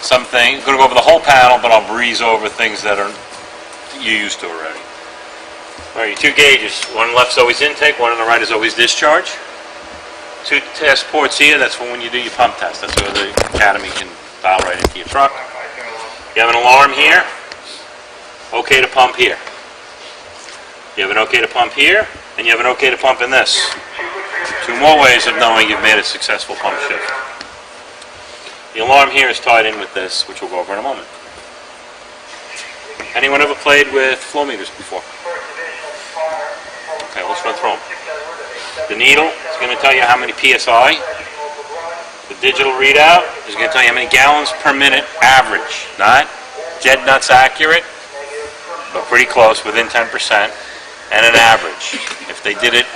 something. I'm going to go over the whole panel, but I'll breeze over things that are you're used to already. All right, your two gauges. One left's always intake, one on the right is always discharge. Two test ports here, that's for when you do your pump test. That's where the academy can dial right into your truck. You have an alarm here. Okay to pump here. You have an okay to pump here, and you have an okay to pump in this. Two more ways of knowing you've made a successful pump shift. The alarm here is tied in with this, which we'll go over in a moment. Anyone ever played with flow meters before? Okay, let's run through them. The needle is going to tell you how many PSI. The digital readout is going to tell you how many gallons per minute average. Not dead nuts accurate, but pretty close, within 10%, and an average. If they did it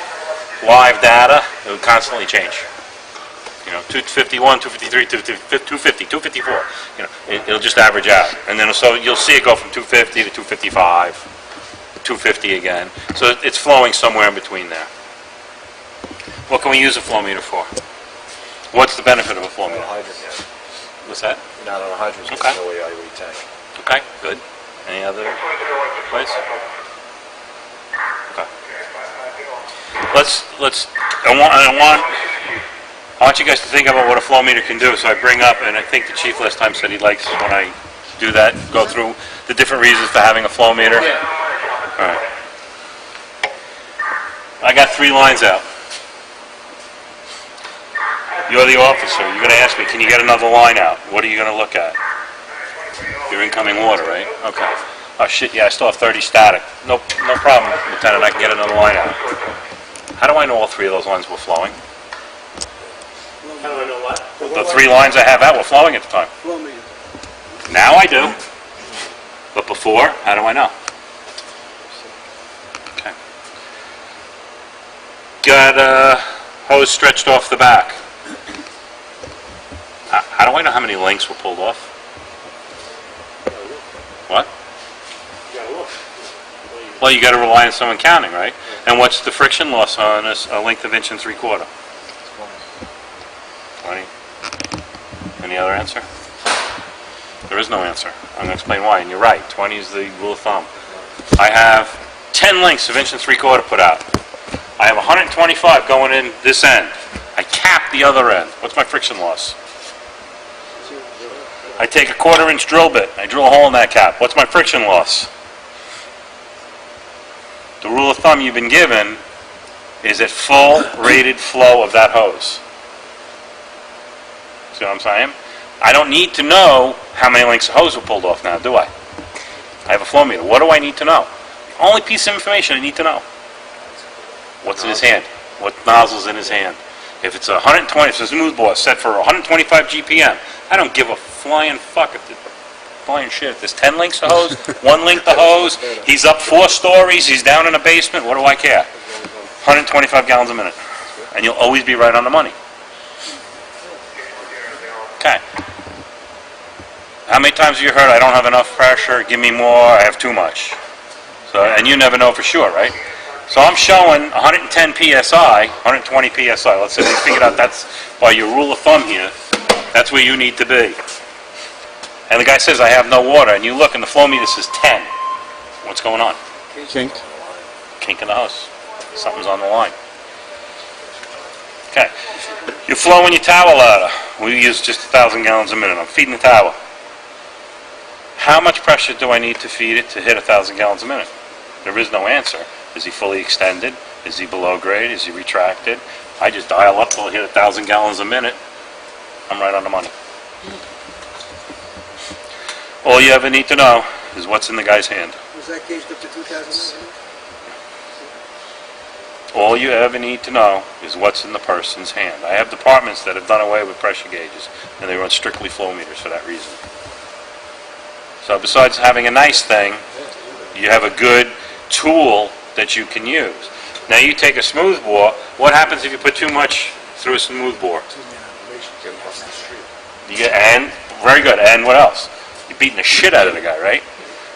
live data, it would constantly change. You know, 251, 253, 250, 254. You know, it'll just average out, and then so you'll see it go from 250 to 255, 250 again. So it's flowing somewhere in between there. What can we use a flow meter for? What's the benefit of a flow meter? What's that? Not on a hydrant. Okay. No way I would tank. Okay, good. Any other place? Okay. I want you guys to think about what a flow meter can do. So I bring up, and I think the chief last time said he likes when I do that, go through the different reasons for having a flow meter. All right. I got 3 lines out. You're the officer. You're going to ask me, can you get another line out? What are you going to look at? Your incoming water, right? Okay. Oh shit, yeah, I still have 30 static. No problem, Lieutenant, I can get another line out. How do I know all 3 of those lines were flowing? How do I know what? The 3 lines I have out were flowing at the time. Flow meter. Now I do. But before, how do I know? Okay. Got a hose stretched off the back. How do I know how many links were pulled off? What? Well, you got to rely on someone counting, right? And what's the friction loss on a length of 1 3/4? 20. Any other answer? There is no answer. I'm going to explain why, and you're right. 20 is the rule of thumb. I have 10 lengths of 1 3/4 put out. I have 125 going in this end. I cap the other end. What's my friction loss? I take a 1/4 inch drill bit. I drill a hole in that cap. What's my friction loss? The rule of thumb you've been given is at full rated flow of that hose. See what I'm saying? I don't need to know how many lengths of hose were pulled off now, do I? I have a flow meter. What do I need to know? The only piece of information I need to know. What's in his hand? What nozzle's in his hand? If it's 120, if it's a smooth bore set for 125 GPM, I don't give a flying fuck if it's flying shit. If there's 10 links to hose, 1 link to hose, he's up 4 stories, he's down in a basement, what do I care? 125 gallons a minute. And you'll always be right on the money. Okay. How many times have you heard, I don't have enough pressure, give me more, I have too much? So, and you never know for sure, right? So I'm showing 110 PSI, 120 PSI. Let's say we figured out that's by your rule of thumb here, that's where you need to be. And the guy says, I have no water. And you look and the flow meter says 10. What's going on? Kink. Kink in the hose. Something's on the line. Okay. You're flowing your tower ladder. We use just 1,000 gallons a minute. I'm feeding the tower. How much pressure do I need to feed it to hit 1,000 gallons a minute? There is no answer. Is he fully extended? Is he below grade? Is he retracted? I just dial up till I hit 1,000 gallons a minute. I'm right on the money. All you ever need to know is what's in the guy's hand. Was that gauged up to 2,000? All you ever need to know is what's in the person's hand. I have departments that have done away with pressure gauges, and they run strictly flow meters for that reason. So besides having a nice thing, you have a good tool that you can use. Now you take a smooth bore. What happens if you put too much through a smooth bore? You get, and very good. And what else? You're beating the shit out of the guy, right?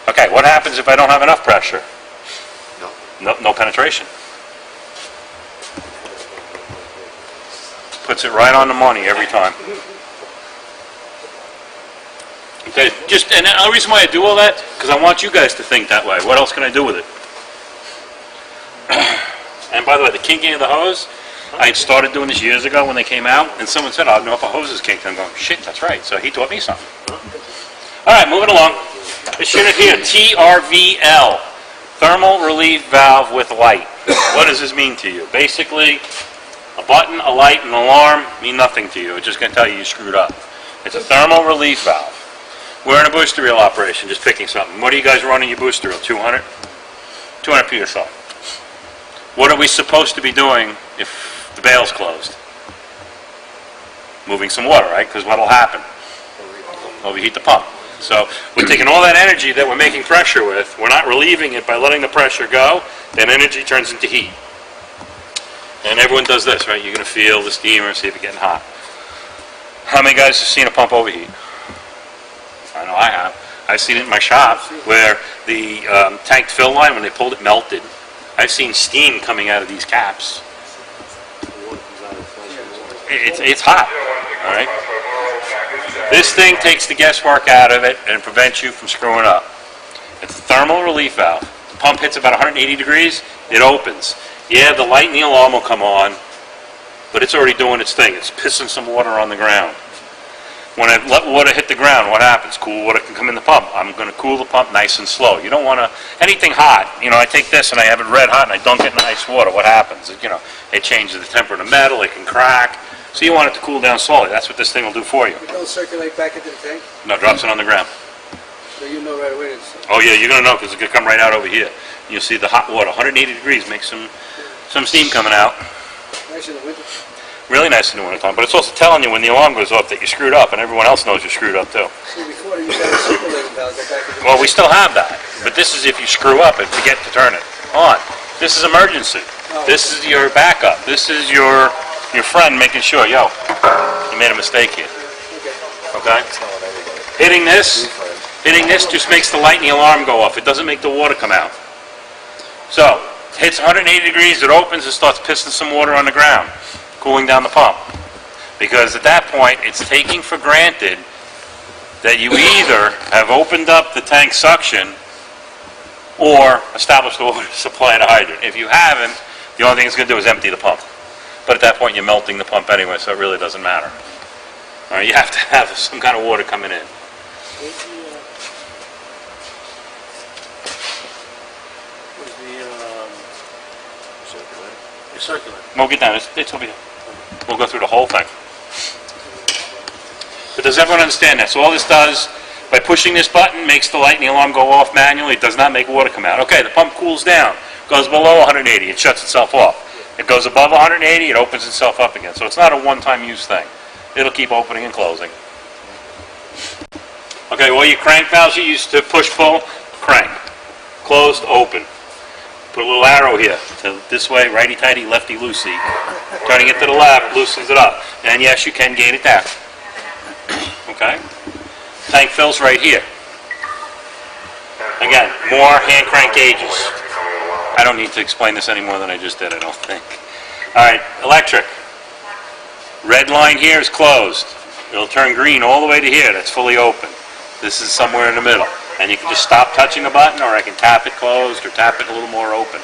Okay. What happens if I don't have enough pressure? No penetration. Puts it right on the money every time. Okay, and the reason why I do all that, because I want you guys to think that way. What else can I do with it? And by the way, the kinking of the hose, I had started doing this years ago when they came out, and someone said, "I don't know if a hose is kinked." I'm going, "Shit, that's right." So he taught me something. All right, moving along. This unit here, TRVL, thermal relief valve with light. What does this mean to you? Basically, a button, a light, and an alarm mean nothing to you. It's just going to tell you screwed up. It's a thermal relief valve. We're in a booster reel operation, just picking something. What are you guys running your booster reel? 200? 200 PSI. What are we supposed to be doing if the bail's closed? Moving some water, right? Because what will happen? Overheat the pump. So we're taking all that energy that we're making pressure with, we're not relieving it by letting the pressure go, that energy turns into heat. And everyone does this, right? You're going to feel the steamer, see if it's getting hot. How many guys have seen a pump overheat? I know I have. I've seen it in my shop where the tanked fill line, when they pulled it, melted. I've seen steam coming out of these caps. It's hot, all right? This thing takes the guesswork out of it and prevents you from screwing up. It's a thermal relief valve. The pump hits about 180 degrees, it opens. Yeah, the light and the alarm will come on, but it's already doing its thing. It's pissing some water on the ground. When I let water hit the ground, what happens? Cool water can come in the pump. I'm going to cool the pump nice and slow. You don't want to, anything hot, I take this and I have it red hot and I dunk it in ice water. What happens? It changes the temperature of the metal, it can crack. So you want it to cool down slowly. That's what this thing will do for you. It don't circulate back into the tank? No, drops it on the ground. So you know right away it's... Oh yeah, you're going to know because it's going to come right out over here. You'll see the hot water, 180 degrees, makes some steam coming out. Nice in the winter. Really nice in the wintertime, but it's also telling you when the alarm goes off that you're screwed up, and everyone else knows you're screwed up too. See, before you had a circulating valve go back into the... Well, we still have that, but this is if you screw up and forget to turn it on. This is emergency. This is your backup. This is your friend making sure, yo, you made a mistake here. Okay? Hitting this just makes the light and the alarm go off. It doesn't make the water come out. So, hits 180 degrees, it opens, and starts pissing some water on the ground, cooling down the pump. Because at that point, it's taking for granted that you either have opened up the tank suction or established the water supply at a hydrant. If you haven't, the only thing it's going to do is empty the pump. But at that point, you're melting the pump anyway, so it really doesn't matter. All right, you have to have some kind of water coming in. Circulating. We'll get down. It's over here. We'll go through the whole thing. But does everyone understand that? So all this does, by pushing this button, makes the light and the alarm go off manually. It does not make water come out. Okay, the pump cools down. Goes below 180. It shuts itself off. It goes above 180. It opens itself up again. So it's not a one-time use thing. It'll keep opening and closing. Okay, well, your crank valves you used to push-pull, crank. Closed, open. Put a little arrow here. To this way, righty-tighty, lefty-loosey. Turning it to the left loosens it up. And yes, you can gate it down. Okay? Tank fills right here. Again, more hand crank gauges. I don't need to explain this any more than I just did, I don't think. Alright, electric. Red line here is closed. It'll turn green all the way to here. That's fully open. This is somewhere in the middle. And you can just stop touching the button, or I can tap it closed, or tap it a little more open.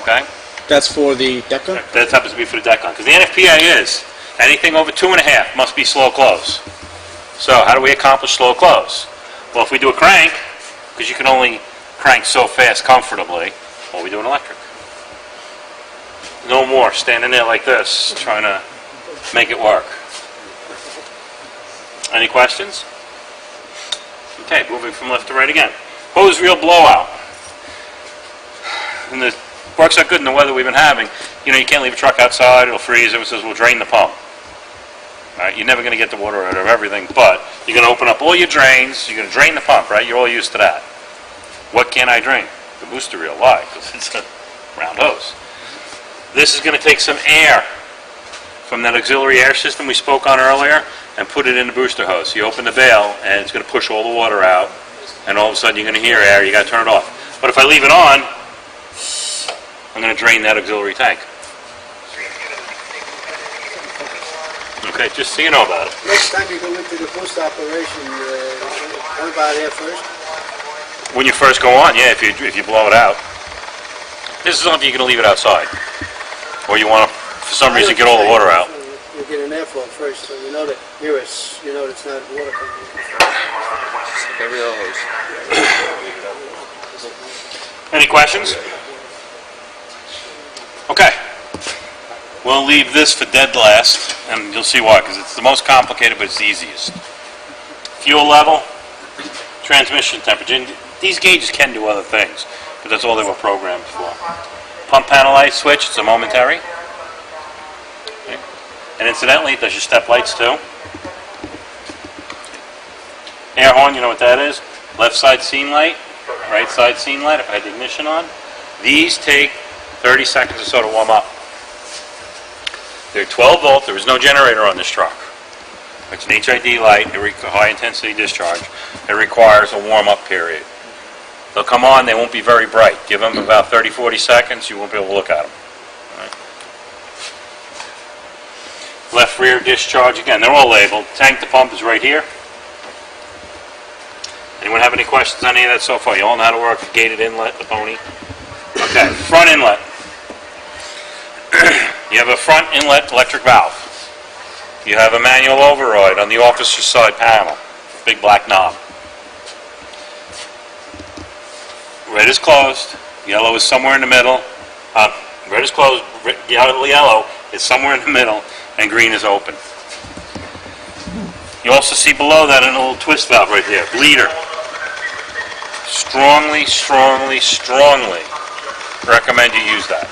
Okay? That's for the Deca? That happens to be for the Decon. Because the NFPA is, anything over 2.5 must be slow close. So, how do we accomplish slow close? Well, if we do a crank, because you can only crank so fast comfortably, well, we do an electric. No more standing there like this, trying to make it work. Any questions? Okay, moving from left to right again. Hose reel blowout. And it works out good in the weather we've been having. You can't leave a truck outside, it'll freeze. Everyone says, we'll drain the pump. All right, you're never going to get the water out of everything, but you're going to open up all your drains, you're going to drain the pump, right? You're all used to that. What can I drain? The booster reel. Why? Because it's a round hose. This is going to take some air from that auxiliary air system we spoke on earlier and put it in the booster hose. You open the bail and it's going to push all the water out, and all of a sudden you're going to hear air, you got to turn it off. But if I leave it on, I'm going to drain that auxiliary tank. Okay, just so you know about it. Next time you go into the boost operation, come by there first. When you first go on, yeah, if you blow it out. This is something you're going to leave it outside. Or you want to, for some reason, get all the water out. You get an airflow first, so you know that here it's, you know it's not water coming in. Every hose. Any questions? Okay. We'll leave this for dead last, and you'll see why, because it's the most complicated, but it's the easiest. Fuel level, transmission temperature. And these gauges can do other things, but that's all they were programmed for. Pump panel light switch, it's a momentary. Okay. And incidentally, it does your step lights too. Air horn, you know what that is? Left side scene light, right side scene light if I had the ignition on. These take 30 seconds or so to warm up. They're 12 volt, there is no generator on this truck. It's an HID light, high intensity discharge. It requires a warm up period. They'll come on, they won't be very bright. Give them about 30-40 seconds, you won't be able to look at them. All right. Left rear discharge, again, they're all labeled. Tank to pump is right here. Anyone have any questions on any of that so far? You all know how to work the gated inlet, the pony? Okay, front inlet. You have a front inlet electric valve. You have a manual override on the officer's side panel. Big black knob. Red is closed. Yellow is somewhere in the middle. Red is closed. Yellow is somewhere in the middle. And green is open. You also see below that a little twist valve right there. Bleeder. Strongly, strongly, strongly recommend you use that.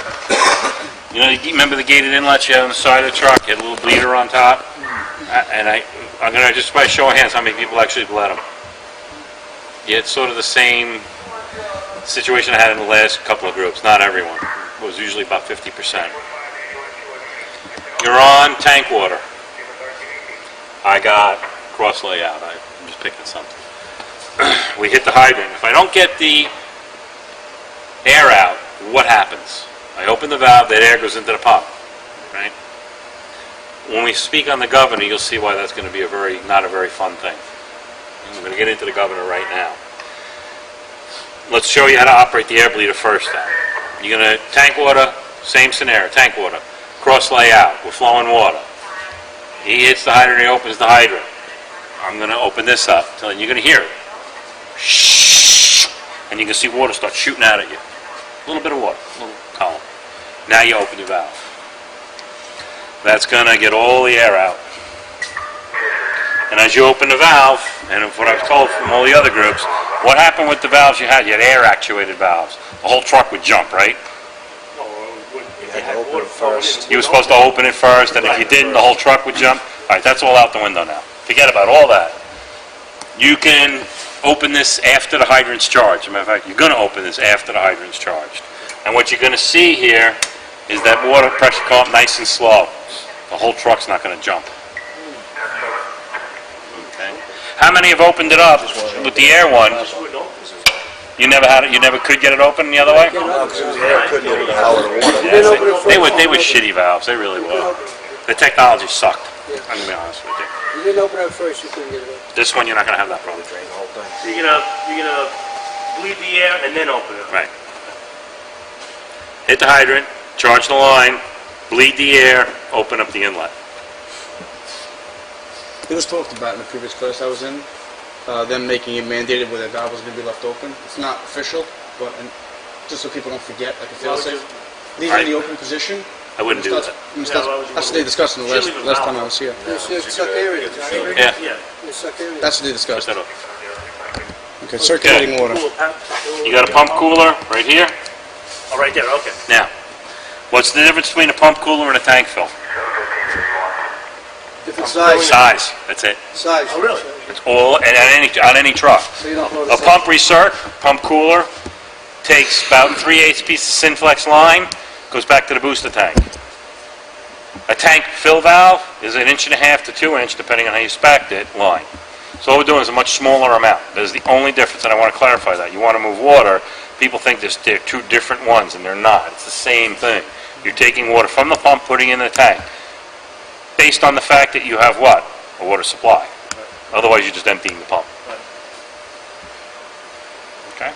You know, you remember the gated inlets you had on the side of the truck? You had a little bleeder on top. And I'm going to just by show of hands how many people actually bled them. Yeah, it's sort of the same situation I had in the last couple of groups. Not everyone. It was usually about 50%. You're on tank water. I got cross layout. I'm just picking something. We hit the hydrant. If I don't get the air out, what happens? I open the valve, that air goes into the pump, right? When we speak on the governor, you'll see why that's going to be not a very fun thing. We're going to get into the governor right now. Let's show you how to operate the air bleeder first then. You're going to tank water, same scenario, tank water, cross layout, we're flowing water. He hits the hydrant, he opens the hydrant. I'm going to open this up, and you're going to hear it. Shh, and you can see water start shooting out at you. A little bit of water, a little column. Now you open your valve. That's going to get all the air out. And as you open the valve, and what I've told from all the other groups, what happened with the valves you had? You had air actuated valves. The whole truck would jump, right? You had to open it first. You were supposed to open it first, and if you didn't, the whole truck would jump. All right, that's all out the window now. Forget about all that. You can open this after the hydrant's charged. As a matter of fact, you're going to open this after the hydrant's charged. And what you're going to see here is that water pressure come up nice and slow. The whole truck's not going to jump. Okay. How many have opened it up with the air one? You never had it. You never could get it open the other way. They were shitty valves. They really were. The technology sucked. I'm going to be honest with you. You didn't open it up first, you couldn't get it open. This one, you're not going to have that problem. So you're gonna bleed the air and then open it. Right. Hit the hydrant, charge the line, bleed the air, open up the inlet. It was talked about in the previous class I was in, them making it mandated where the valve was going to be left open. It's not official, but just so people don't forget, like a fail-safe. Leave it in the open position. I wouldn't do that. That's what they discussed in the last time I was here. It's suck air in it. Yeah. It's suck air in it. That's what they discussed. Push that up. Okay, circulating water. You got a pump cooler right here. Oh, right there, okay. Now, what's the difference between a pump cooler and a tank fill? Different size. Size. That's it. Size. Oh, really? It's all on any truck. So you don't know the A size. pump recirc, pump cooler, takes about 3/8 pieces of Synflex line, goes back to the booster tank. A tank fill valve is 1.5 inches to 2 inches, depending on how you spec'd it, line. So all we're doing is a much smaller amount. That is the only difference, and I want to clarify that. You want to move water, people think they're two different ones, and they're not. It's the same thing. You're taking water from the pump, putting it in the tank. based on the fact that you have what? A water supply. Otherwise, you're just emptying the pump. Okay?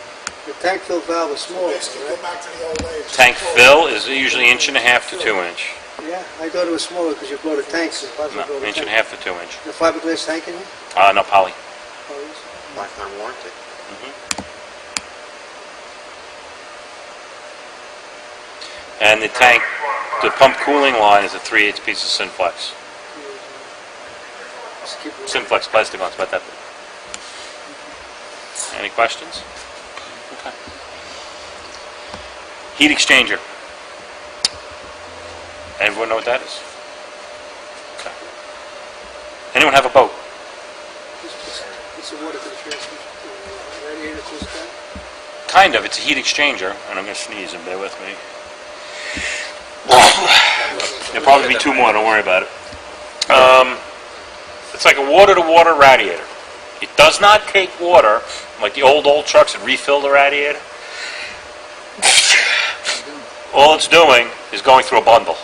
The tank fill valve is small, Basically, go right? back to the old days. Tank fill is usually 1.5 to 2 inch. Yeah, I thought it was smaller because you brought a tank. So No, 1.5 to 2 inch. The fiberglass tank in here? No, poly. Lifetime warranty. And the tank, the pump cooling line is a 3/8 piece of Synflex. Just keep it. Synflex plastic on, it's about that big. Any questions? Okay. Heat exchanger. Everyone know what that is? Okay. Anyone have a boat? It's a water to the transmission, radiator to the tank. Kind of. It's a heat exchanger, and I'm going to sneeze and bear with me. There'll probably be 2 more, don't worry about it. It's like a water-to-water radiator. It does not take water, like the old trucks that refill the radiator. All it's doing is going through a bundle.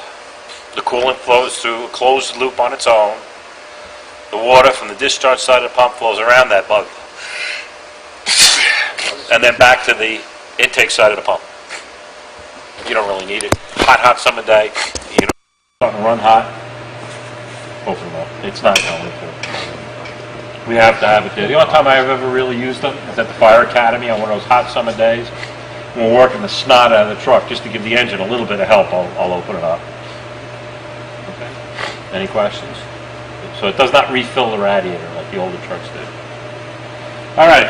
The coolant flows through a closed loop on its own. The water from the discharge side of the pump flows around that bundle. And then back to the intake side of the pump. You don't really need it. Hot summer day, you know, starting to run hot. Open them up. It's not going to. We have to have it there. The only time I've ever really used them is at the fire academy on one of those hot summer days. When we're working the snot out of the truck just to give the engine a little bit of help, I'll open it up. Okay. Any questions? So it does not refill the radiator like the older trucks did. All right.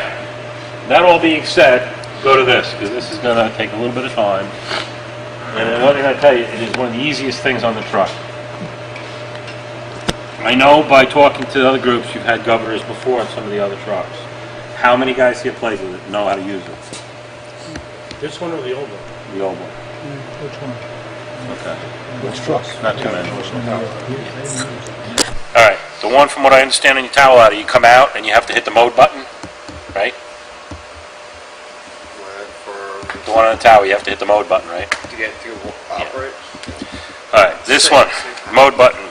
That all being said, go to this, because this is going to take a little bit of time. And the only thing I tell you, it is one of the easiest things on the truck. I know by talking to other groups, you've had governors before on some of the other trucks. How many guys here played with it know how to use it? This one or the old one? The old one. Which one? Okay. Which truck? Not too many. All right. The one, from what I understand on your towel ladder, you come out and you have to hit the mode button, right? The one on the tower, you have to hit the mode button, right? To get to operate. All right, this one, mode button.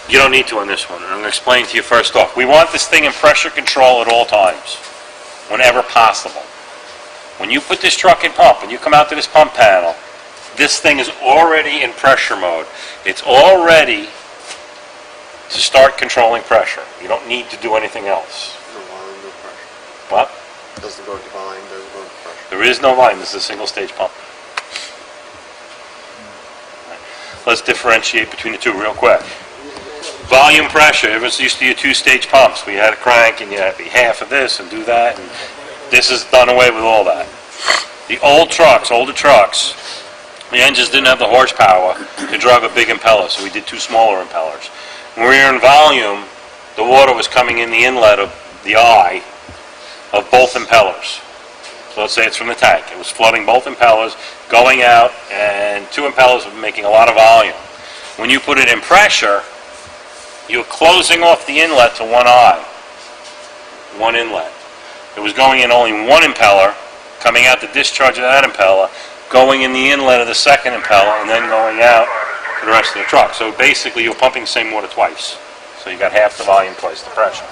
You don't need to on this one, and I'm going to explain to you first off. We want this thing in pressure control at all times, whenever possible. When you put this truck in pump and you come out to this pump panel, this thing is already in pressure mode. It's all ready to start controlling pressure. You don't need to do anything else. No volume, no pressure. What? Doesn't go to volume, doesn't go to pressure. There is no line. This is a single-stage pump. Let's differentiate between the two real quick. Volume pressure. Everyone's used to your 2-stage pumps. We had a crank, and you had to be half of this and do that. And this is done away with all that. The older trucks, the engines didn't have the horsepower to drive a big impeller, so we did 2 smaller impellers. When we were in volume, the water was coming in the inlet of the eye of both impellers. So let's say it's from the tank. It was flooding both impellers, going out, and 2 impellers were making a lot of volume. When you put it in pressure, you're closing off the inlet to one eye, one inlet. It was going in only one impeller, coming out the discharge of that impeller, going in the inlet of the second impeller, and then going out to the rest of the truck. So basically, you're pumping the same water twice. So you got half the volume, twice the pressure.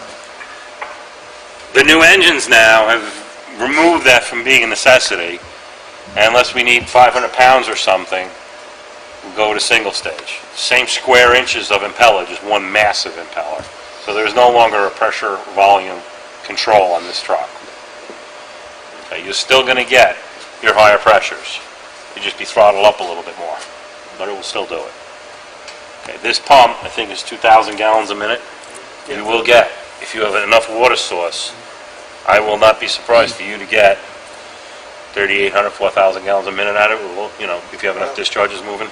The new engines now have removed that from being a necessity. And unless we need 500 pounds or something, we'll go to single stage. Same square inches of impeller, just one massive impeller. So there's no longer a pressure volume control on this truck. Okay, you're still going to get your higher pressures. You just be throttled up a little bit more, but it will still do it. Okay, this pump, I think, is 2,000 gallons a minute. You will get, if you have enough water source, I will not be surprised for you to get 3,800, 4,000 gallons a minute out of it, you know, if you have enough discharges moving.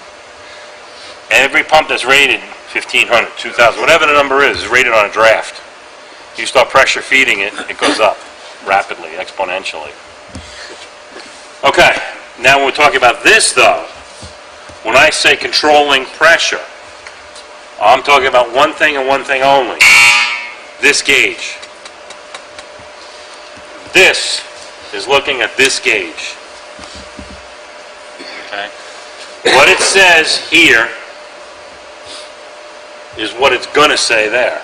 Every pump that's rated 1,500, 2,000, whatever the number is rated on a draft. You start pressure feeding it, it goes up rapidly, exponentially. Okay, now when we're talking about this though, when I say controlling pressure, I'm talking about one thing and one thing only. This gauge. This is looking at this gauge. Okay? What it says here is what it's going to say there.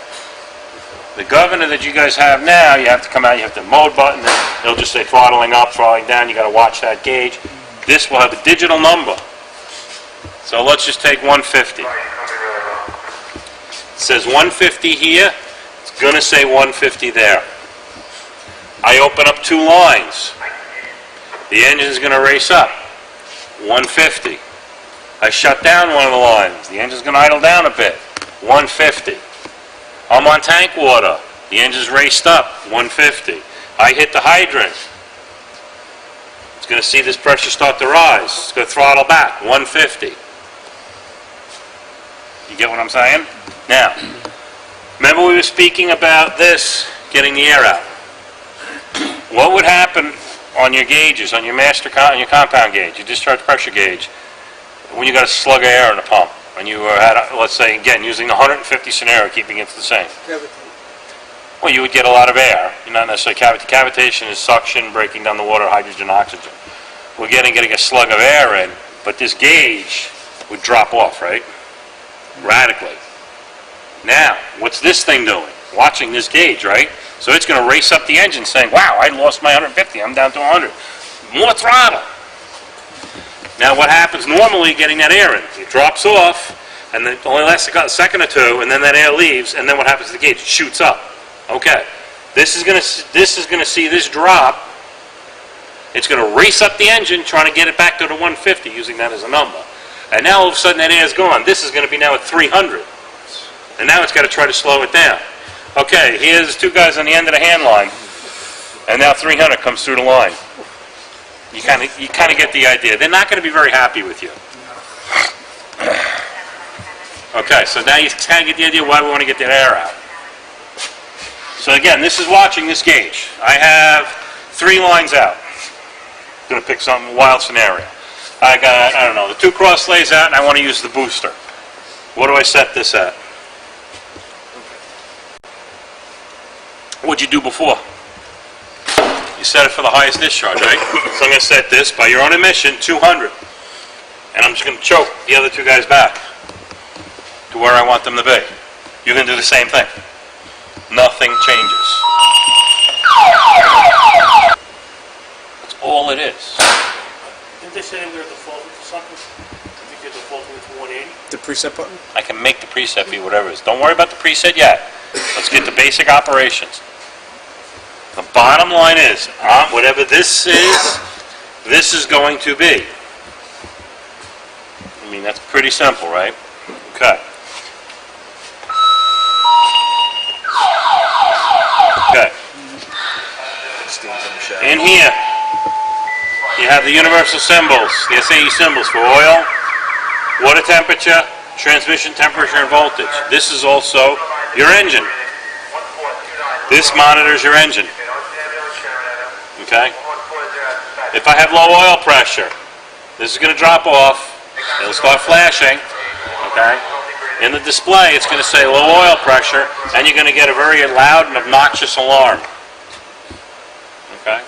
The governor that you guys have now, you have to come out, you have the mode button, it'll just say throttling up, throttling down, you got to watch that gauge. This will have a digital number. So let's just take 150. It says 150 here, it's going to say 150 there. I open up 2 lines. The engine's going to race up. 150. I shut down one of the lines. The engine's going to idle down a bit. 150. I'm on tank water. The engine's raced up. 150. I hit the hydrant. It's going to see this pressure start to rise. It's going to throttle back. 150. You get what I'm saying? Now, remember we were speaking about this, getting the air out. What would happen on your gauges, on your on your compound gauge, your discharge pressure gauge, when you got a slug of air in the pump? When you had, let's say, again, using the 150 scenario, keeping it the same. Well, you would get a lot of air. You're not necessarily cavity. Cavitation is suction, breaking down the water, hydrogen, oxygen. We're getting a slug of air in, but this gauge would drop off, right? Radically. Now, what's this thing doing? Watching this gauge, right? So it's going to race up the engine saying, wow, I lost my 150, I'm down to 100. More throttle. Now what happens normally getting that air in? It drops off, and then it only lasts a second or two, and then that air leaves, and then what happens to the gauge? It shoots up. Okay. This is going to see this drop. It's going to race up the engine, trying to get it back to the 150, using that as a number. And now all of a sudden that air is gone. This is going to be now at 300. And now it's got to try to slow it down. Okay, here's 2 guys on the end of the hand line, and now 300 comes through the line. You kind of get the idea. They're not going to be very happy with you. Okay, so now you kind of get the idea why we want to get that air out. So again, this is watching this gauge. I have 3 lines out. I'm going to pick some wild scenario. I got, I don't know, the 2 cross lays out, and I want to use the booster. What do I set this at? What'd you do before? You set it for the highest discharge, right? So I'm going to set this, by your own admission, 200. And I'm just going to choke the other 2 guys back to where I want them to be. You're going to do the same thing. Nothing changes. That's all it is. Didn't they say they were defaulting to something? I think they're defaulting to 180. The preset button? I can make the preset be whatever it is. Don't worry about the preset yet. Let's get the basic operations. The bottom line is, whatever this is going to be. I mean, that's pretty simple, right? Okay. Okay. In here, you have the universal symbols, the SAE symbols for oil, water temperature, transmission temperature, and voltage. This is also your engine. This monitors your engine. Okay? If I have low oil pressure, this is going to drop off. It'll start flashing. Okay? In the display, it's going to say low oil pressure, and you're going to get a very loud and obnoxious alarm. Okay?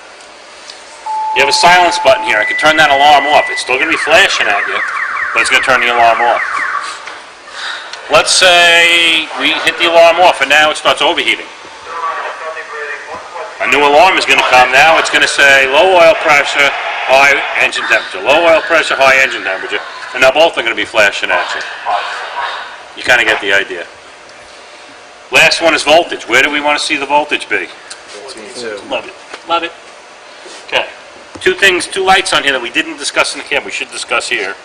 You have a silence button here. I can turn that alarm off. It's still going to be flashing at you, but it's going to turn the alarm off. Let's say we hit the alarm off, and now it starts overheating. A new alarm is going to come now. It's going to say low oil pressure, high engine temperature. Low oil pressure, high engine temperature. And now both are going to be flashing at you. You kind of get the idea. Last one is voltage. Where do we want to see the voltage be? Love it. Love it. Okay. 2 lights on here that we didn't discuss in the cab. We should discuss here.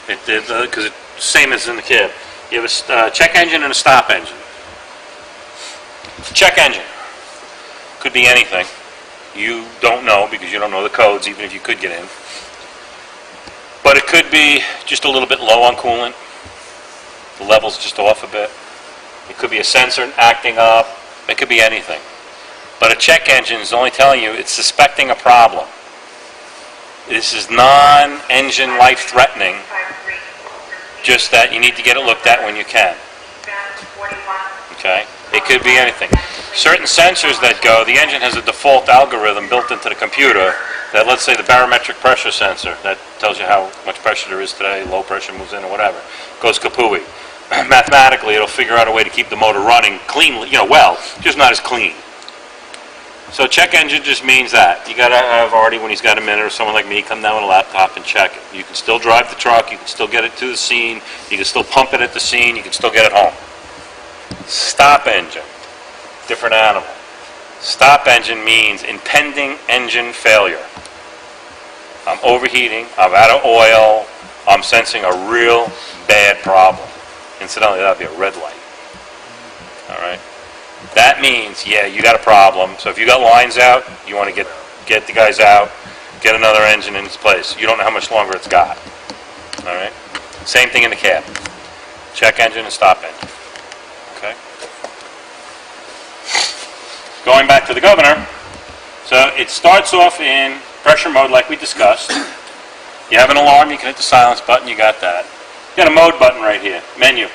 Because it's the same as in the cab. You have a check engine and a stop engine. Check engine. Could be anything. You don't know because you don't know the codes, even if you could get in. But it could be just a little bit low on coolant. The level's just off a bit. It could be a sensor acting up. It could be anything. But a check engine is only telling you it's suspecting a problem. This is non-engine life-threatening, just that you need to get it looked at when you can. Okay? It could be anything. Certain sensors that go, the engine has a default algorithm built into the computer that, let's say, the barometric pressure sensor that tells you how much pressure there is today, low pressure moves in or whatever, goes kapooey. mathematically it'll figure out a way to keep the motor running cleanly, well, just not as clean. So check engine just means that. You gotta have Artie, when he's got a minute, or someone like me, come down with a laptop and check it. You can still drive the truck, you can still get it to the scene, you can still pump it at the scene, you can still get it home. Stop engine, different animal. Stop engine means impending engine failure. I'm overheating, I'm out of oil, I'm sensing a real bad problem. Incidentally, that would be a red light. All right? That means, yeah, you got a problem. So if you got lines out, you want to get the guys out, get another engine in its place. You don't know how much longer it's got. All right? Same thing in the cab. Check engine and stop engine. Okay? Going back to the governor, so it starts off in pressure mode like we discussed. You have an alarm, you can hit the silence button, you got that. You got a mode button right here, menu.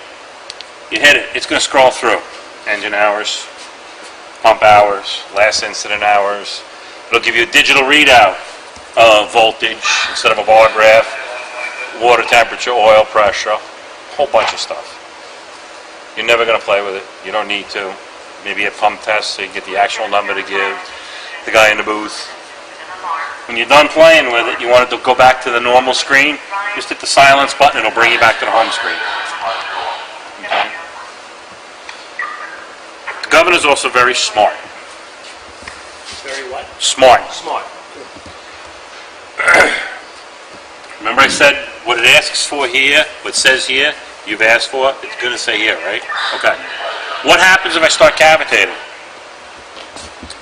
You hit it, it's going to scroll through. Engine hours, pump hours, last incident hours. It'll give you a digital readout of voltage instead of a bar graph, water temperature, oil pressure, a whole bunch of stuff. You're never going to play with it. You don't need to. Maybe a pump test so you get the actual number to give the guy in the booth. When you're done playing with it, you want it to go back to the normal screen, just hit the silence button, it'll bring you back to the home screen. Okay. The governor's also very smart. Very what? Smart. Smart. Remember I said what it asks for here, what it says here, you've asked for, it's going to say here, right? Okay. What happens if I start cavitating?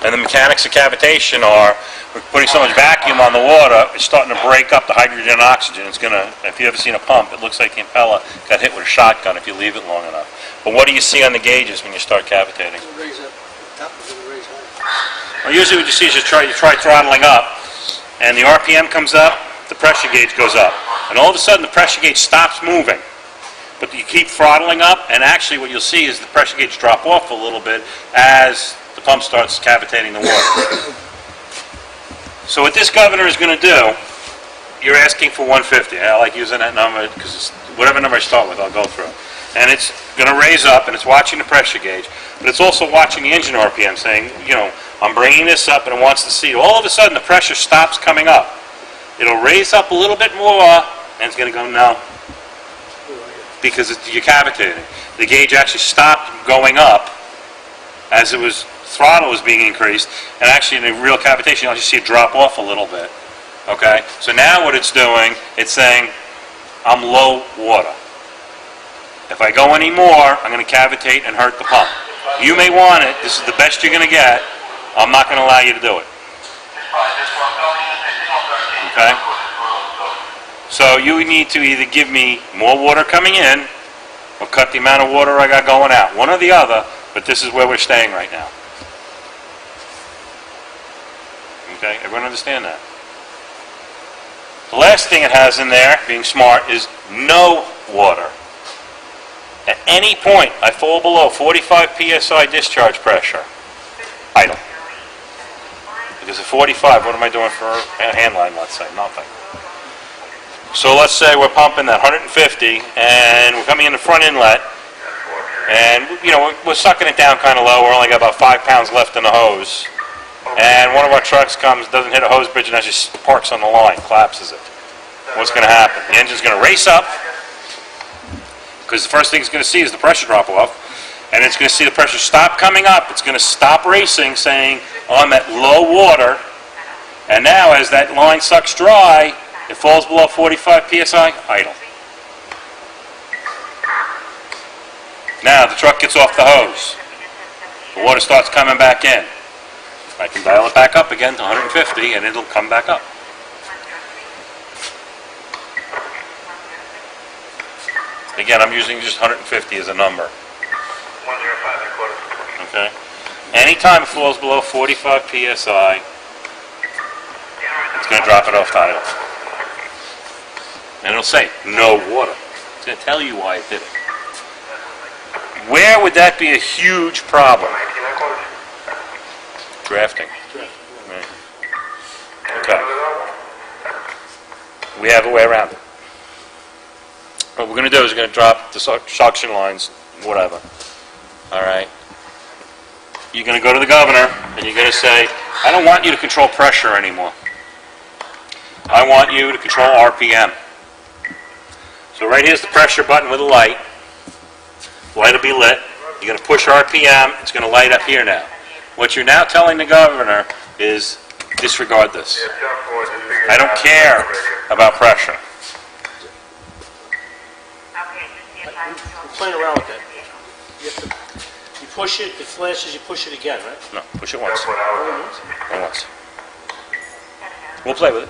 And the mechanics of cavitation are, we're putting so much vacuum on the water, it's starting to break up the hydrogen and oxygen. It's going to, if you've ever seen a pump, it looks like the impeller got hit with a shotgun if you leave it long enough. But what do you see on the gauges when you start cavitating? Raise up, top is going to raise high. Well, usually what you see is you try throttling up, and the RPM comes up, the pressure gauge goes up. And all of a sudden the pressure gauge stops moving. But you keep throttling up, and actually what you'll see is the pressure gauge drop off a little bit as the pump starts cavitating the water. So what this governor is going to do, you're asking for 150. I like using that number because whatever number I start with, I'll go through. And it's going to raise up, and it's watching the pressure gauge, but it's also watching the engine RPM, saying, I'm bringing this up, and it wants to see. All of a sudden, the pressure stops coming up. It'll raise up a little bit more, and it's going to go no, because you're cavitating. The gauge actually stopped going up as throttle was being increased, and actually in a real cavitation, you'll just see it drop off a little bit. Okay? So now what it's doing, it's saying, I'm low water. If I go any more, I'm going to cavitate and hurt the pump. You may want it. This is the best you're going to get. I'm not going to allow you to do it. Okay? So you need to either give me more water coming in or cut the amount of water I got going out. One or the other, but this is where we're staying right now. Okay? Everyone understand that? The last thing it has in there, being smart, is no water. At any point I fall below 45 psi discharge pressure, idle. Because at 45, what am I doing for a hand line, let's say? Nothing. So let's say we're pumping that 150, and we're coming in the front inlet, and we're sucking it down kind of low. We're only got about 5 pounds left in the hose. And one of our trucks comes, doesn't hit a hose bridge, and actually parks on the line, collapses it. What's going to happen? The engine's going to race up, because the first thing it's going to see is the pressure drop off, and it's going to see the pressure stop coming up. It's going to stop racing, saying, I'm at low water, and now as that line sucks dry, it falls below 45 psi, idle. Now the truck gets off the hose. The water starts coming back in. I can dial it back up again to 150, and it'll come back up. Again, I'm using just 150 as a number. Okay? Anytime it falls below 45 psi, it's going to drop it off to idle. And it'll say, no water. It's going to tell you why it did it. Where would that be a huge problem? Drafting. Right. Okay. We have a way around it. What we're going to do is we're going to drop the suction lines, whatever. All right? You're going to go to the governor, and you're going to say, I don't want you to control pressure anymore. I want you to control RPM. So right here's the pressure button with a light. The light will be lit. You're going to push RPM. It's going to light up here now. What you're now telling the governor is disregard this. I don't care about pressure. I'm playing around with that. You push it, it flashes, you push it again, right? No, push it once. Once. We'll play with it.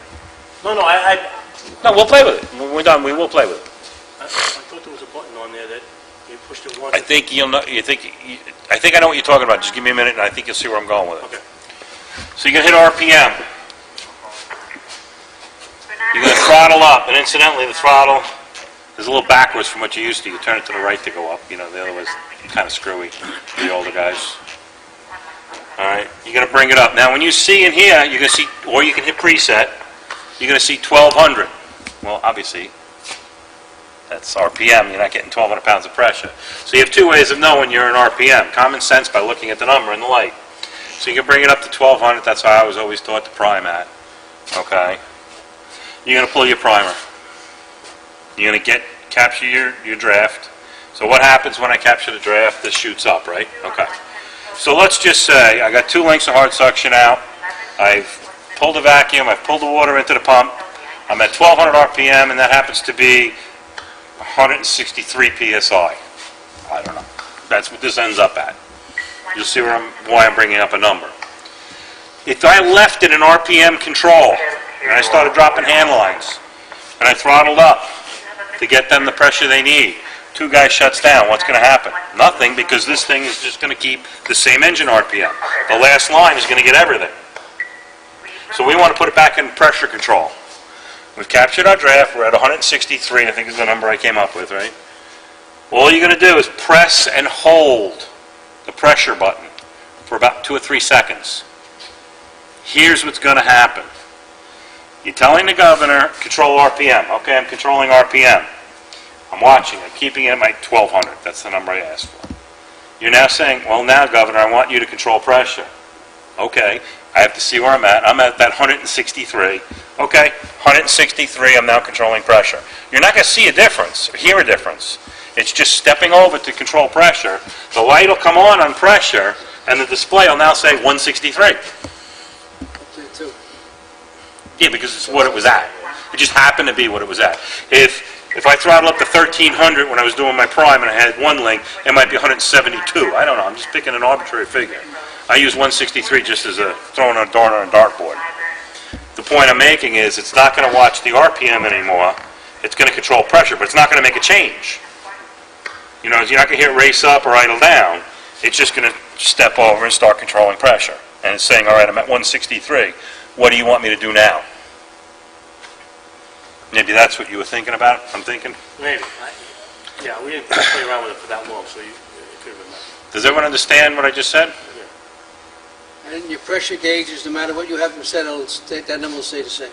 No, No, we'll play with it. When we're done, we will play with it. I thought there was a button on there that you pushed it once. I think you'll know. I think I know what you're talking about. Just give me a minute, and I think you'll see where I'm going with it. Okay. So you're gonna hit RPM. You're gonna throttle up, and incidentally, the throttle is a little backwards from what you used to. You turn it to the right to go up. You know, the other was kind of screwy for the older guys. All right, you're gonna bring it up. Now, when you see in here, you're gonna see, or you can hit preset. You're gonna see 1200. Well, obviously, that's RPM. You're not getting 1,200 pounds of pressure. So you have two ways of knowing you're in RPM. Common sense by looking at the number in the light. So you can bring it up to 1,200. That's how I was always taught to prime at. Okay. You're going to pull your primer. You're going to capture your draft. So what happens when I capture the draft? This shoots up, right? Okay. So let's just say I got 2 lengths of hard suction out. I've pulled the vacuum. I've pulled the water into the pump. I'm at 1,200 RPM, and that happens to be 163 PSI. I don't know. That's what this ends up at. You'll see why I'm bringing up a number. If I left it in RPM control, and I started dropping hand lines, and I throttled up to get them the pressure they need, 2 guys shuts down, what's going to happen? Nothing, because this thing is just going to keep the same engine RPM. The last line is going to get everything. So we want to put it back in pressure control. We've captured our draft. We're at 163, I think is the number I came up with, right? All you're going to do is press and hold the pressure button for about 2 or 3 seconds. Here's what's going to happen. You're telling the governor, control RPM. Okay, I'm controlling RPM. I'm watching. I'm keeping it at my 1,200. That's the number I asked for. You're now saying, well, now, governor, I want you to control pressure. Okay, I have to see where I'm at. I'm at that 163. Okay, 163, I'm now controlling pressure. You're not going to see a difference or hear a difference. It's just stepping over to control pressure. The light will come on pressure, and the display will now say 163. Yeah, because it's what it was at. It just happened to be what it was at. If I throttle up to 1,300 when I was doing my prime and I had 1 link, it might be 172. I don't know. I'm just picking an arbitrary figure. I use 163 just as throwing a dart on a dartboard. The point I'm making is it's not going to watch the RPM anymore. It's going to control pressure, but it's not going to make a change. You know, you're not going to hear it race up or idle down. It's just going to step over and start controlling pressure. And it's saying, all right, I'm at 163. What do you want me to do now? Maybe that's what you were thinking about, I'm thinking. Maybe. Yeah, we didn't play around with it for that long, so you could have been that. Does everyone understand what I just said? And your pressure gauges, no matter what you have them set, that number will stay the same.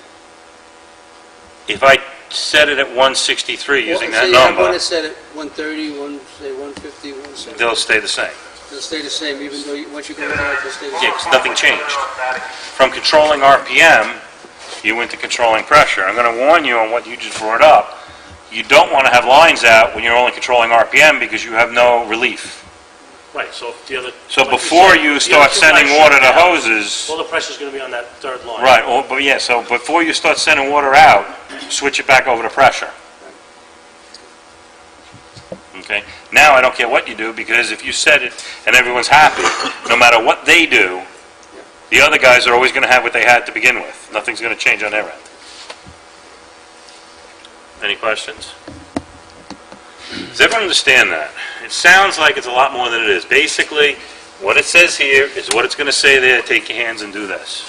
If I set it at 163 using that So you have one number, that's set at 130, one, say 150, 170. they'll stay the same. They'll stay the same, even though once you go over it, they'll stay the Yeah, same. because nothing changed. From controlling RPM, you went to controlling pressure. I'm going to warn you on what you just brought up. You don't want to have lines out when you're only controlling RPM because you have no relief. Right, so the other... So like before said, you the start other two sending guys water shut to down. hoses, All the pressure's going to be on that third line. right? But yeah, so before you start sending water out, switch it back over to pressure. Okay. Now I don't care what you do because if you set it and everyone's happy, no matter what they do, the other guys are always going to have what they had to begin with. Nothing's going to change on their end. Any questions? Does everyone understand that? It sounds like it's a lot more than it is. Basically, what it says here is what it's going to say there. Take your hands and do this.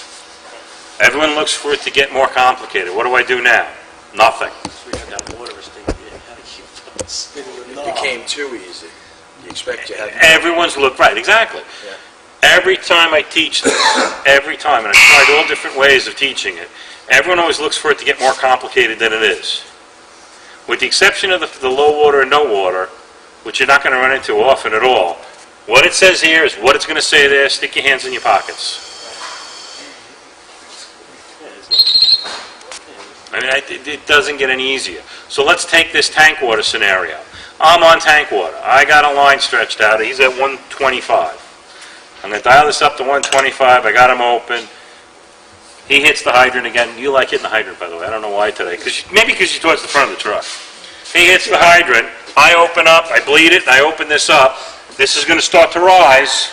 Everyone looks for it to get more complicated. What do I do now? Nothing. So we had that water thing. You had to keep spinning the knob. It became too easy. You expect to have... Everyone's look right, exactly. Yeah. Every time I teach this, every time, and I've tried all different ways of teaching it, everyone always looks for it to get more complicated than it is. with the exception of the low water and no water, which you're not going to run into often at all, what it says here is what it's going to say there. Stick your hands in your pockets. I mean, it doesn't get any easier. So let's take this tank water scenario. I'm on tank water. I got a line stretched out. He's at 125. I'm going to dial this up to 125. I got him open. He hits the hydrant again. You like hitting the hydrant, by the way. I don't know why today. Maybe because you're towards the front of the truck. He hits the hydrant. I open up. I bleed it. And I open this up. This is going to start to rise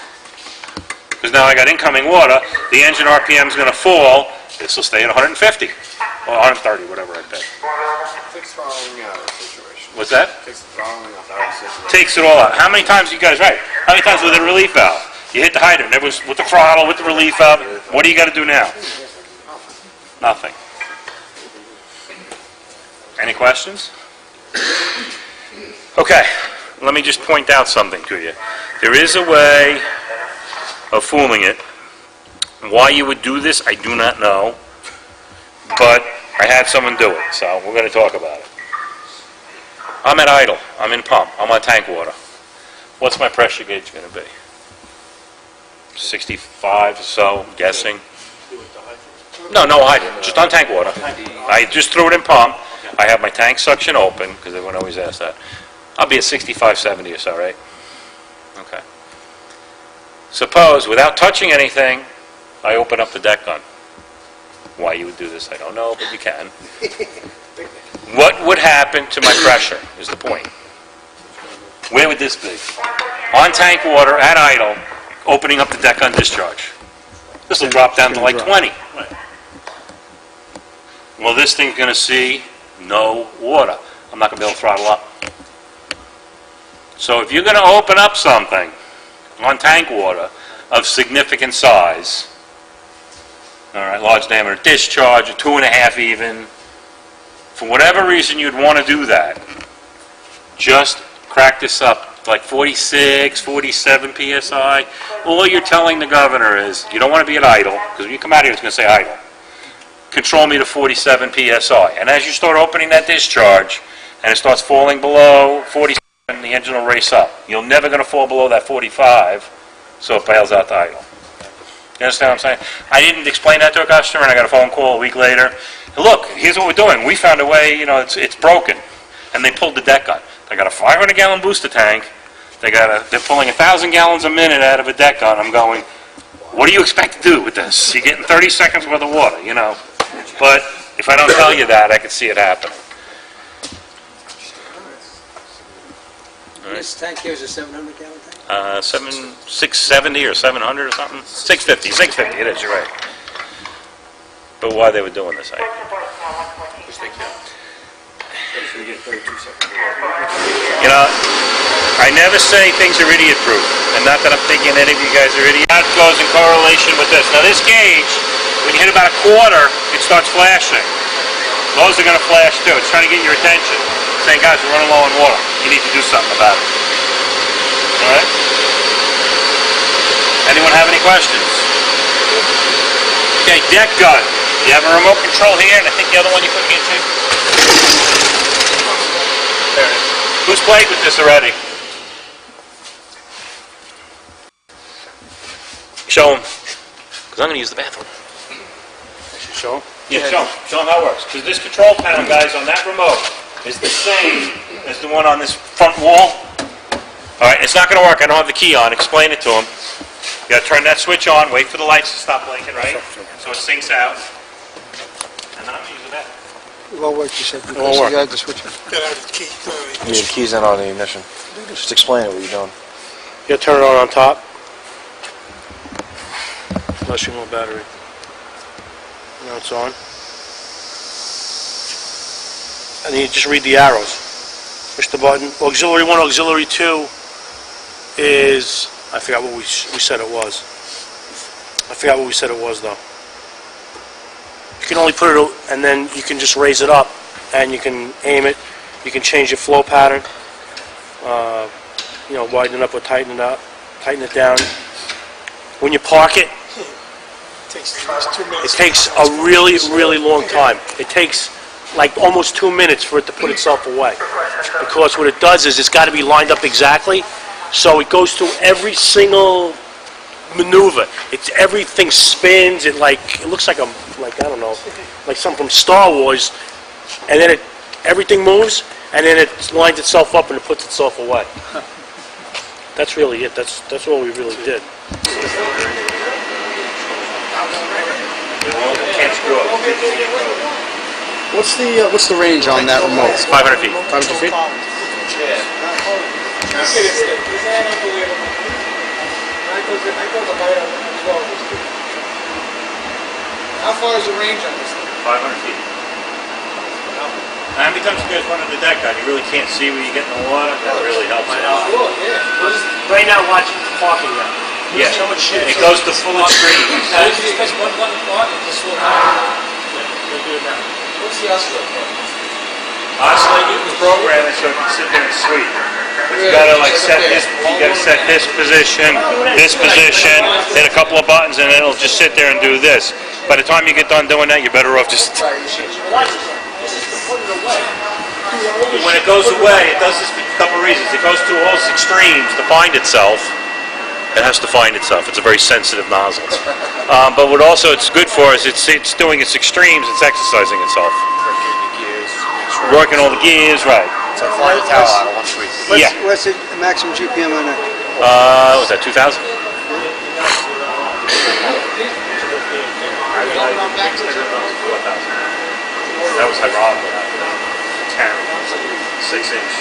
because now I got incoming water. The engine RPM is going to fall. This will stay at 150 or 130, whatever I pick. Takes throttling out of the situation. What's that? Takes the throttling out of the situation. Takes it all out. How many times you guys, right? How many times with a relief valve? You hit the hydrant. It was with the throttle, with the relief valve. What do you got to do now? Nothing. Any questions? Okay. Let me just point out something to you. There is a way of fooling it. Why you would do this, I do not know. But I had someone do it, so we're going to talk about it. I'm at idle. I'm in pump. I'm on tank water. What's my pressure gauge going to be? 65 or so, I'm guessing. No hydrant. Just on tank water. I just threw it in pump. I have my tank suction open, because everyone always asks that. I'll be at 65, 70 or so, right? Okay. Suppose, without touching anything, I open up the deck gun. Why you would do this, I don't know, but you can. What would happen to my pressure, is the point. Where would this be? On tank water, at idle, opening up the deck gun discharge. This will drop down to like 20. Well, this thing's going to see no water. I'm not going to be able to throttle up. So if you're going to open up something on tank water of significant size, all right, large diameter discharge, a 2.5 even, for whatever reason you'd want to do that, just crack this up like 46, 47 PSI. All you're telling the governor is, you don't want to be at idle, because when you come out here it's going to say idle. Control me to 47 PSI. And as you start opening that discharge, and it starts falling below 47, the engine will race up. You're never going to fall below that 45, so it bails out to idle. You understand what I'm saying? I didn't explain that to a customer, and I got a phone call a week later. Look, here's what we're doing. We found a way, it's broken. And they pulled the deck gun. They got a 500-gallon booster tank. They're pulling 1,000 gallons a minute out of a deck gun. I'm going, what do you expect to do with this? You're getting 30 seconds worth of water, But if I don't tell you that, I could see it happening. This tank here is a 700-gallon tank? 670 or 700 or something? 650, it is, you're right. But why they were doing this, I never say things are idiot-proof, and not that I'm thinking any of you guys are idiots. That goes in correlation with this. Now this gauge, when you hit about a quarter, it starts flashing. Those are going to flash too. It's trying to get your attention. Saying, guys, we're running low on water. You need to do something about it. All right? Anyone have any questions? Okay, deck gun. You have a remote control here, and I think the other one you put here too. There it is. Who's played with this already? Show them. Because I'm going to use the bathroom. Show 'em. Yeah, show them how it works. Because this control panel, guys, on that remote is the same as the one on this front wall. All right, it's not going to work. I don't have the key on. Explain it to them. You got to turn that switch on, wait for the lights to stop blinking, right? So it sinks out. And then I'm going to use the bathroom. It won't work, you said, won't because work. you had to switch it. You need keys in on the ignition. Just explain it, what you're doing. You gotta turn it on top. Unless you want battery. Now it's on. And then you just read the arrows. Push the button. Auxiliary 1, auxiliary 2 is, I forgot what we said it was. I forgot what we said it was though. You can only put it, and then you can just raise it up, and you can aim it. You can change your flow pattern. Widen it up or tighten it up, tighten it down. When you park it, Takes 2 minutes. it takes a really, really long time. It takes like almost 2 minutes for it to put itself away. Because what it does is it's got to be lined up exactly, so it goes through every single maneuver. Everything spins. It looks like I don't know, like something from Star Wars, and then everything moves, and then it lines itself up and it puts itself away. That's really it. That's all we really did. Can't screw up. What's the range on that remote? 500 feet. 500 feet? How far is the range on this thing? 500 feet. How many times you guys run on the deck on? You really can't see where you get in the water. That really helps. Right now, watch it parking now. Yeah. It goes to full extreme. What's the oscillator for? Oscillate, you can program it so it can sit there and sweep. But you gotta set this position, hit a couple of buttons, and then it'll just sit there and do this. By the time you get done doing that, you're better off just. When it goes away, it does this for a couple of reasons. It goes through all its extremes to find itself. It has to find itself. It's a very sensitive nozzle. But what also it's good for is it's doing its extremes. It's exercising itself. Working all the gears, right? So fly the towel out of one sweep. Yeah. What's the maximum GPM on that? Was that 2,000? That was hydraulic. 10, 6-inch.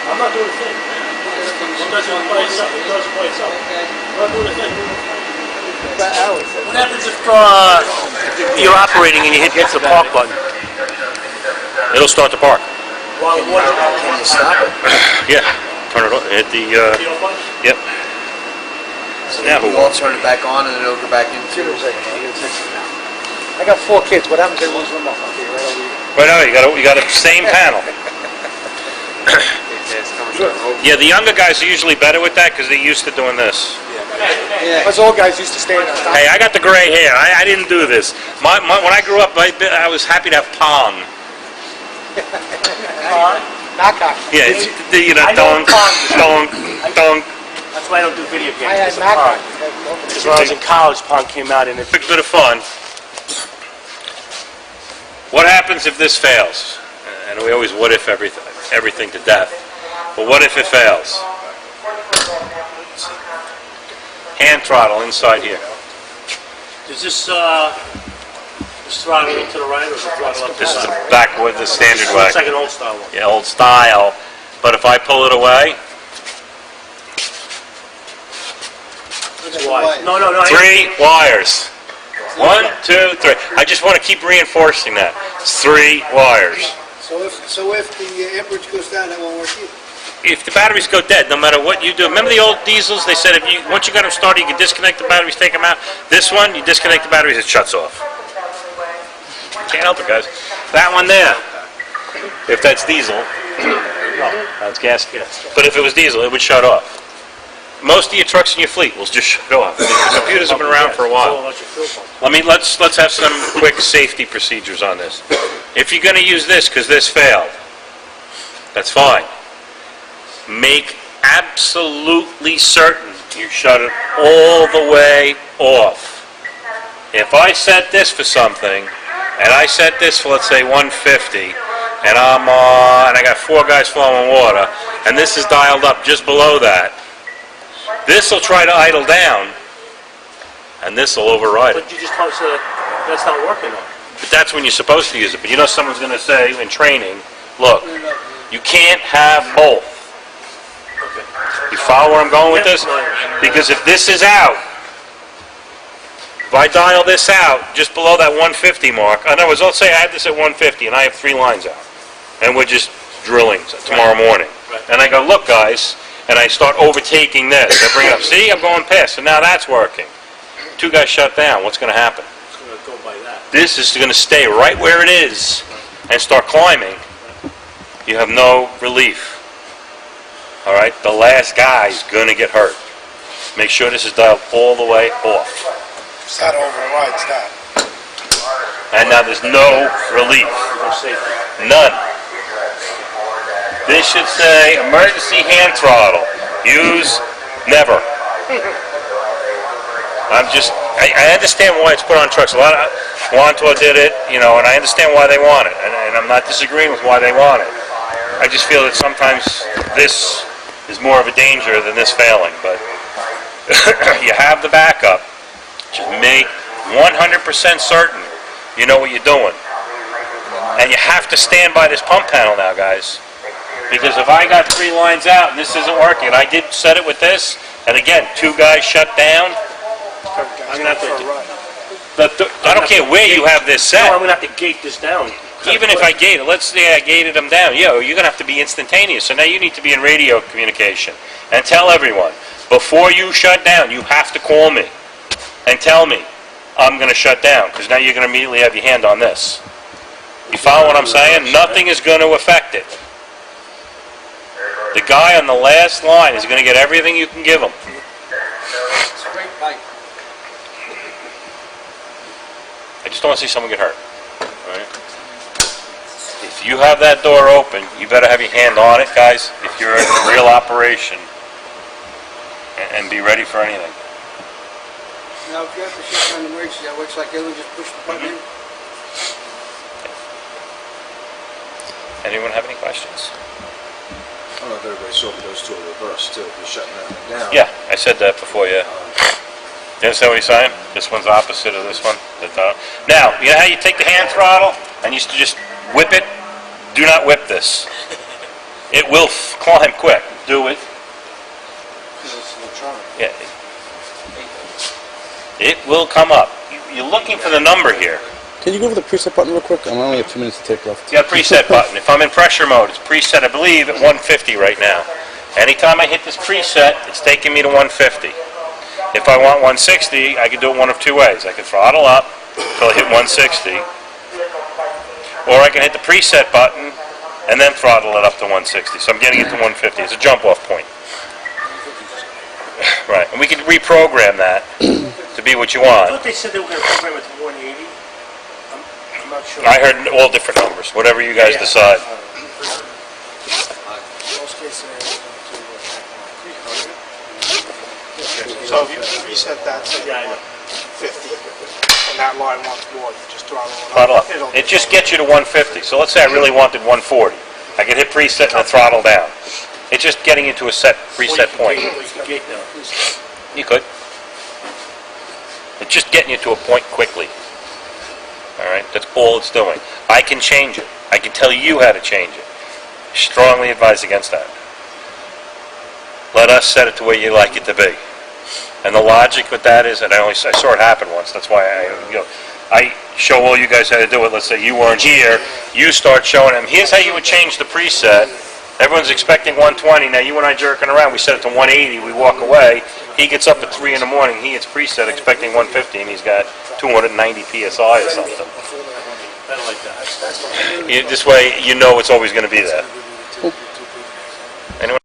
I'm not doing a thing. It does it by itself. It does it by itself. I'm not doing a thing. What happens if you're operating and you hit the park button? It'll start to park. Well, what can you stop it? Yeah. Turn it on. Hit the. Yep. So now who won't turn it back on and then it'll go back into. I got 4 kids. What happens if one's remote? Okay, right over here. Right now, you got a same panel. Yeah, the younger guys are usually better with that because they're used to doing this. Yeah. Us old guys used to stand on top. Hey, I got the gray hair. I didn't do this. When I grew up, I was happy to have Pong. Knockout. Yeah, I know dong, Pong. dong, dong. That's why I don't do video games. I had because of Pong. knockout. Because when I was in college, Pong came out and it... A bit of fun. What happens if this fails? And we always what if everything to death. But what if it fails? Hand throttle inside here. Is this throttle to the right or is it throttle up to the This is side? the back with the standard way. Looks like an old style one. Yeah, old style. But if I pull it away, It's wide. No. 3 wires. 1, 2, 3. I just want to keep reinforcing that. It's 3 wires. So if the amperage goes down, that won't work either. If the batteries go dead, no matter what you do, remember the old diesels? They said once you got them started, you can disconnect the batteries, take them out. This one, you disconnect the batteries, it shuts off. Can't help it, guys. That one there, if that's diesel, that's gas. But if it was diesel, it would shut off. Most of your trucks in your fleet will just shut off. The computers have been around for a while. Let's have some quick safety procedures on this. If you're going to use this because this failed, that's fine. Make absolutely certain you shut it all the way off. If I set this for something, and I set this for, let's say, 150, and I got 4 guys flowing water, and this is dialed up just below that, this will try to idle down, and this will override it. But you just told us that's not working though. But that's when you're supposed to use it. But you know someone's going to say in training, look, you can't have both. You follow where I'm going with this? Because if this is out, if I dial this out just below that 150 mark, in other words, let's say I have this at 150 and I have 3 lines out, and we're just drilling tomorrow morning. And I go, look guys, and I start overtaking this. I bring it up. See, I'm going past. So now that's working. 2 guys shut down. What's going to happen? It's going to go by that. This is going to stay right where it is and start climbing. You have no relief. All right? The last guy's going to get hurt. Make sure this is dialed all the way off. That overrides that. And now there's no relief. None. This should say emergency hand throttle. Use never. I understand why it's put on trucks. A lot of Wantor did it, and I understand why they want it, and I'm not disagreeing with why they want it. I just feel that sometimes this is more of a danger than this failing. But you have the backup. Just make 100% certain you know what you're doing, and you have to stand by this pump panel now, guys. Because if I got 3 lines out and this isn't working, and I did set it with this, and again, 2 guys shut down. I'm gonna have to. I don't care where you have this set. No, I'm gonna have to gate this down. Even if I gate it, let's say I gated them down. You're going to have to be instantaneous. So now you need to be in radio communication and tell everyone, before you shut down, you have to call me and tell me I'm going to shut down, because now you're going to immediately have your hand on this. You follow what I'm saying? Nothing is going to affect it. The guy on the last line is going to get everything you can give him. I just don't want to see someone get hurt. All right? If you have that door open, you better have your hand on it, guys, if you're in a real operation, and be ready for anything. Now, if you have to shut down the emergency, that works like the other one, just push the button in. Anyone have any questions? I don't know if everybody saw those two are reversed too. You're shutting that one down. Yeah, I said that before, yeah. You understand what he's saying? This one's opposite of this one. Now, you know how you take the hand throttle and you used to just whip it? Do not whip this. It will climb quick. Do it. Yeah. It will come up. You're looking for the number here. Can you go over the preset button real quick? I only have 2 minutes to take left. You got a preset button. If I'm in pressure mode, it's preset, I believe, at 150 right now. Anytime I hit this preset, it's taking me to 150. If I want 160, I can do it one of 2 ways. I can throttle up until I hit 160, or I can hit the preset button and then throttle it up to 160. So I'm getting it to 150. It's a jump-off point. Right, and we can reprogram that to be what you I want. thought they said they were going to program it to 180. I'm not sure. I heard all different numbers, whatever you guys decide. So if you reset that to 50, and that line wants more, you just throttle it Throttle up. up. It just gets you to 150. So let's say I really wanted 140. I could hit preset and then throttle down. It's just getting into a set preset point. You could. It's just getting you to a point quickly. All right, that's all it's doing. I can change it. I can tell you how to change it. Strongly advise against that. Let us set it to where you like it to be. And the logic with that is, and I saw it happen once. That's why I show all you guys how to do it. Let's say you weren't here. You start showing them. Here's how you would change the preset. Everyone's expecting 120. Now you and I jerking around. We set it to 180. We walk away. He gets up at 3 in the morning. He hits preset expecting 150, and he's got 290 psi or something. This way, you know it's always going to be there.